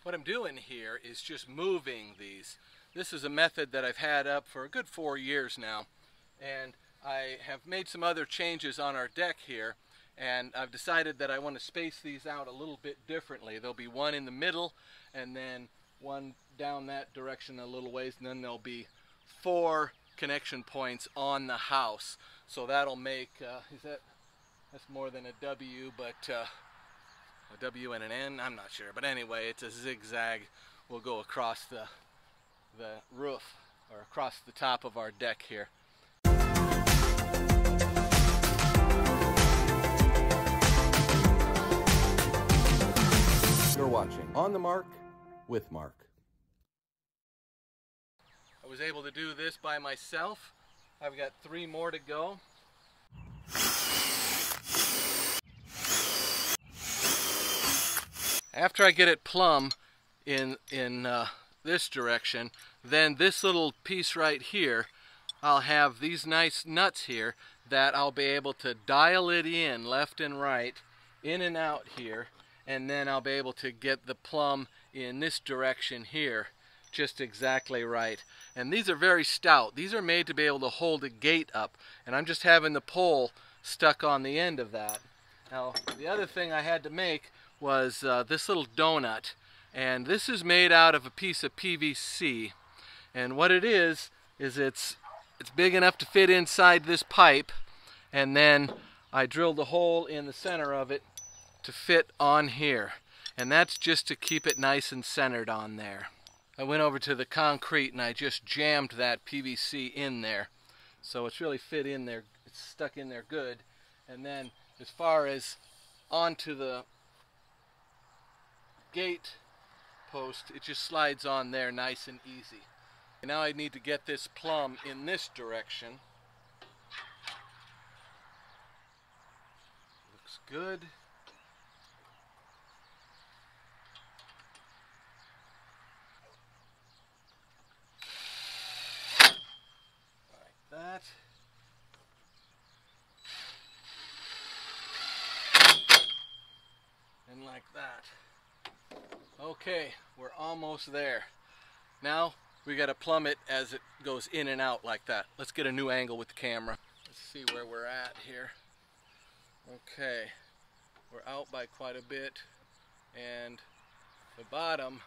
What I'm doing here is just moving these. This is a method that I've had up for a good 4 years now, and I have made some other changes on our deck here, and I've decided that I want to space these out a little bit differently. There'll be one in the middle and then one down that direction a little ways, and then there'll be 4 connection points on the house. So that'll make, that's more than a W, but a W and an N, I'm not sure. But anyway, it's a zigzag. We'll go across the roof, or across the top of our deck here. You're watching On the Mark with Mark. I was able to do this by myself. I've got 3 more to go. After I get it plumb in this direction, then this little piece right here, I'll have these nice nuts here that I'll be able to dial it in left and right, in and out here, and then I'll be able to get the plumb in this direction here just exactly right. And these are very stout. These are made to be able to hold a gate up, and I'm just having the pole stuck on the end of that. Now, the other thing I had to make was this little donut, and this is made out of a piece of PVC, and what it is it's big enough to fit inside this pipe, and then I drilled a hole in the center of it to fit on here, and that's just to keep it nice and centered on there. I went over to the concrete and I just jammed that PVC in there, so it's really fit in there, it's stuck in there good. And then as far as onto the gate post, it just slides on there nice and easy. And now I need to get this plumb in this direction. Looks good. That. And like that. Okay, we're almost there. Now we got to plumb it as it goes in and out like that. Let's get a new angle with the camera. Let's see where we're at here. Okay, we're out by quite a bit, and the bottom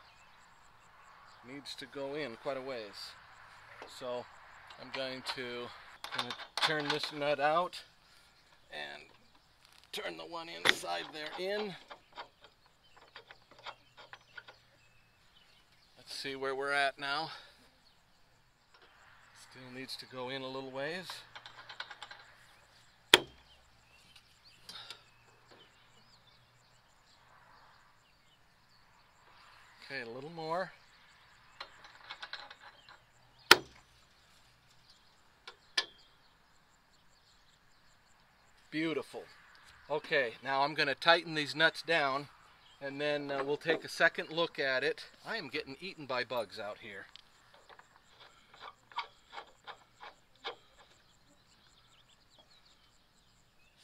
needs to go in quite a ways. So I'm going to turn this nut out and turn the one inside there in. Let's see where we're at now. Still needs to go in a little ways. Okay, a little more. Beautiful. Okay, now I'm going to tighten these nuts down, and then we'll take a second look at it. I am getting eaten by bugs out here.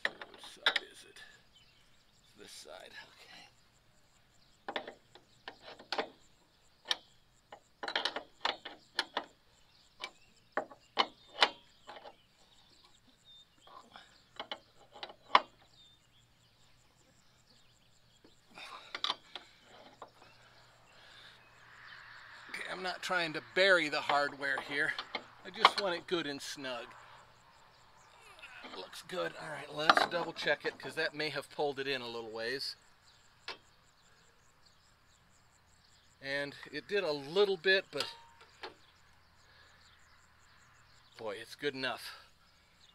Which side is it? This side, okay. I'm not trying to bury the hardware here. I just want it good and snug. Looks good. Alright, let's double check it, because that may have pulled it in a little ways. And it did a little bit, but boy, it's good enough.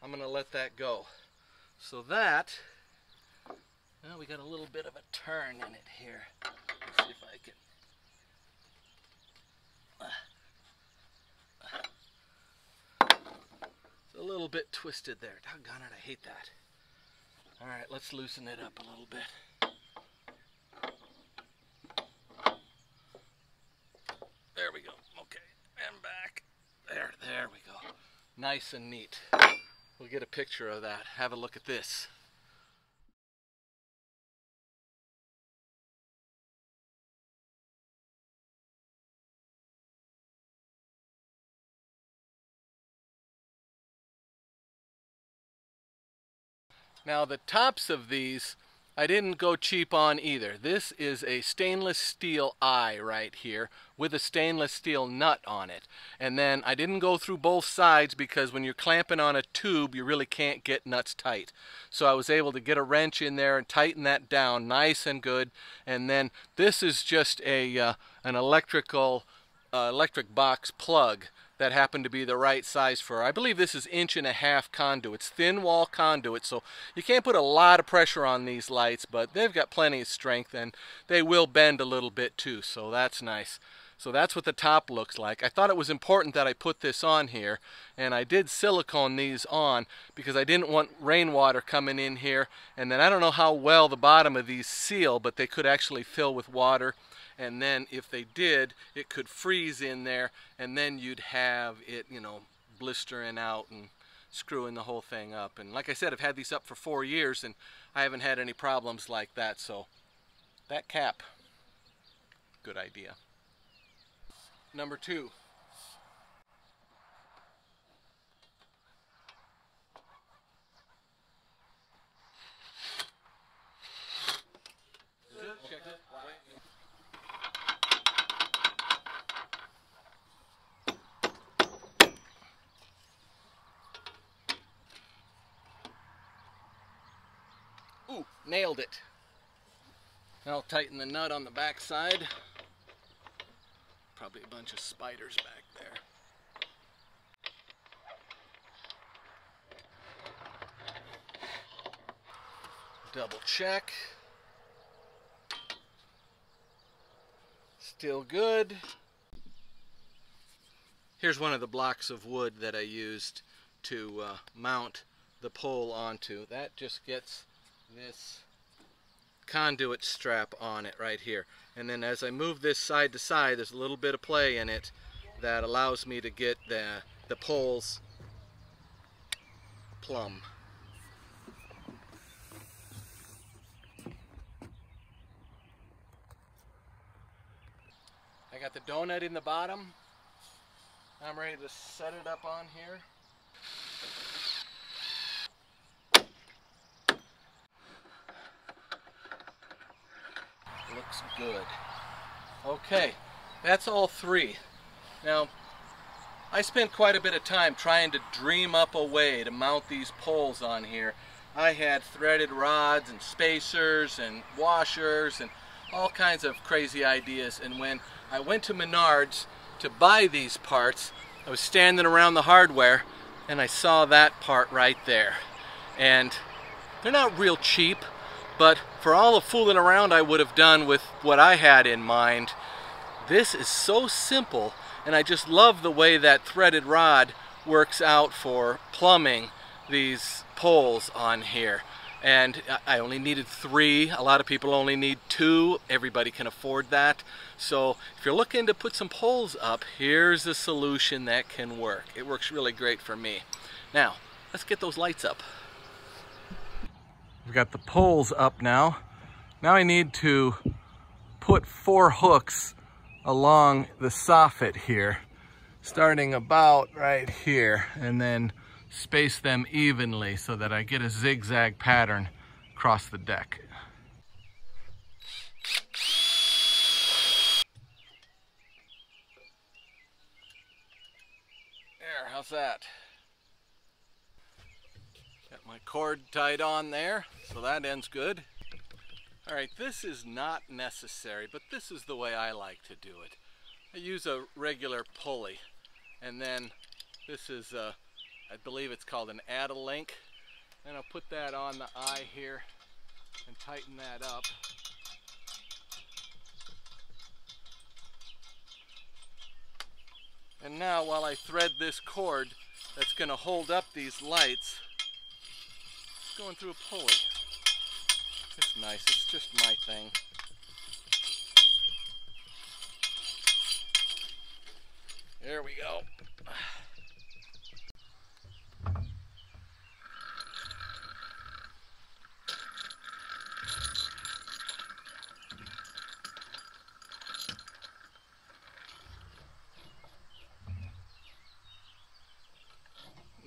I'm going to let that go. So that, well, we got a little bit of a turn in it here. Let's see if I can. A little bit twisted there. Doggone it, I hate that. Alright, let's loosen it up a little bit. There we go. Okay, and back. There we go. Nice and neat. We'll get a picture of that. Have a look at this. Now the tops of these, I didn't go cheap on either. This is a stainless steel eye right here with a stainless steel nut on it. And then I didn't go through both sides because when you're clamping on a tube, you really can't get nuts tight. So I was able to get a wrench in there and tighten that down nice and good. And then this is just a an electric box plug that happened to be the right size for her. I believe this is 1.5 inch conduit. It's thin wall conduit, so you can't put a lot of pressure on these lights, but they've got plenty of strength and they will bend a little bit too, so that's nice. So that's what the top looks like. I thought it was important that I put this on here, and I did silicone these on because I didn't want rainwater coming in here, and then I don't know how well the bottom of these seal, but they could actually fill with water. And then if they did, it could freeze in there, and then you'd have it, you know, blistering out and screwing the whole thing up. And like I said, I've had these up for 4 years and I haven't had any problems like that. So that cap, good idea. Number 2. Check it. Ooh, nailed it. Now I'll tighten the nut on the back side. Probably a bunch of spiders back there. Double check. Still good. Here's one of the blocks of wood that I used to mount the pole onto. That just gets this conduit strap on it right here, and then as I move this side to side, there's a little bit of play in it that allows me to get the poles plumb. I got the donut in the bottom. I'm ready to set it up on here. Looks good. Okay, that's all 3. Now, I spent quite a bit of time trying to dream up a way to mount these poles on here. I had threaded rods and spacers and washers and all kinds of crazy ideas, and when I went to Menards to buy these parts, I was standing around the hardware and I saw that part right there. And they're not real cheap, but for all the fooling around I would have done with what I had in mind, this is so simple, and I just love the way that threaded rod works out for plumbing these poles on here. And I only needed 3. A lot of people only need 2. Everybody can afford that. So if you're looking to put some poles up, here's a solution that can work. It works really great for me. Now, let's get those lights up. We've got the poles up now. Now I need to put 4 hooks along the soffit here, starting about right here, and then space them evenly so that I get a zigzag pattern across the deck. There, how's that? Got my cord tied on there, so that ends good. All right, this is not necessary, but this is the way I like to do it. I use a regular pulley, and then this is I believe it's called an add-a-link, and I'll put that on the eye here and tighten that up. And now while I thread this cord that's going to hold up these lights, it's going through a pulley. It's nice, it's just my thing. There we go.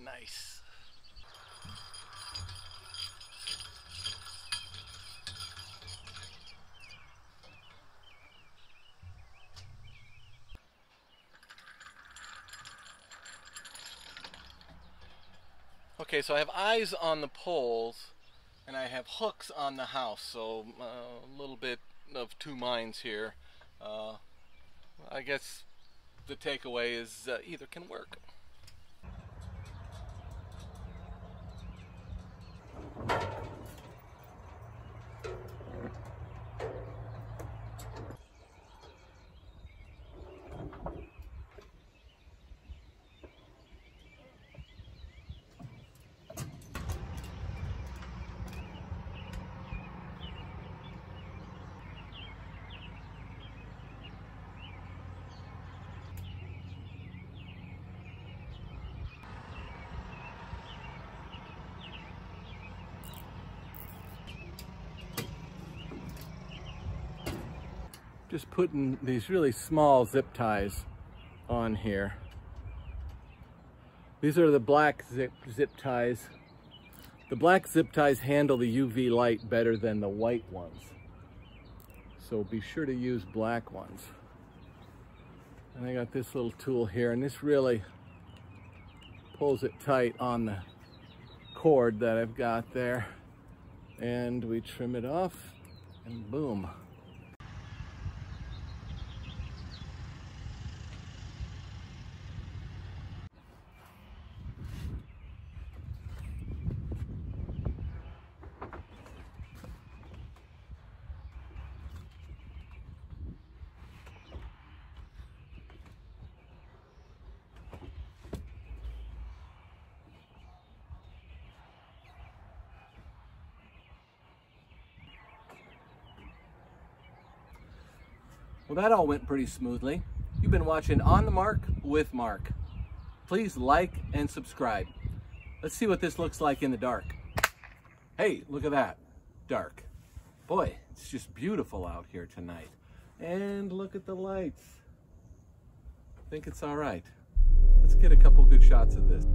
Nice. Okay, so I have eyes on the poles and I have hooks on the house, so a little bit of two minds here. I guess the takeaway is either can work. Just putting these really small zip ties on here. These are the black zip ties. The black zip ties handle the UV light better than the white ones. So be sure to use black ones. And I got this little tool here, and this really pulls it tight on the cord that I've got there. And we trim it off, and boom. Well, that all went pretty smoothly. You've been watching On the Mark with Mark. Please like and subscribe. Let's see what this looks like in the dark. Hey, look at that. Dark. Boy, it's just beautiful out here tonight. And look at the lights. I think it's all right. Let's get a couple good shots of this.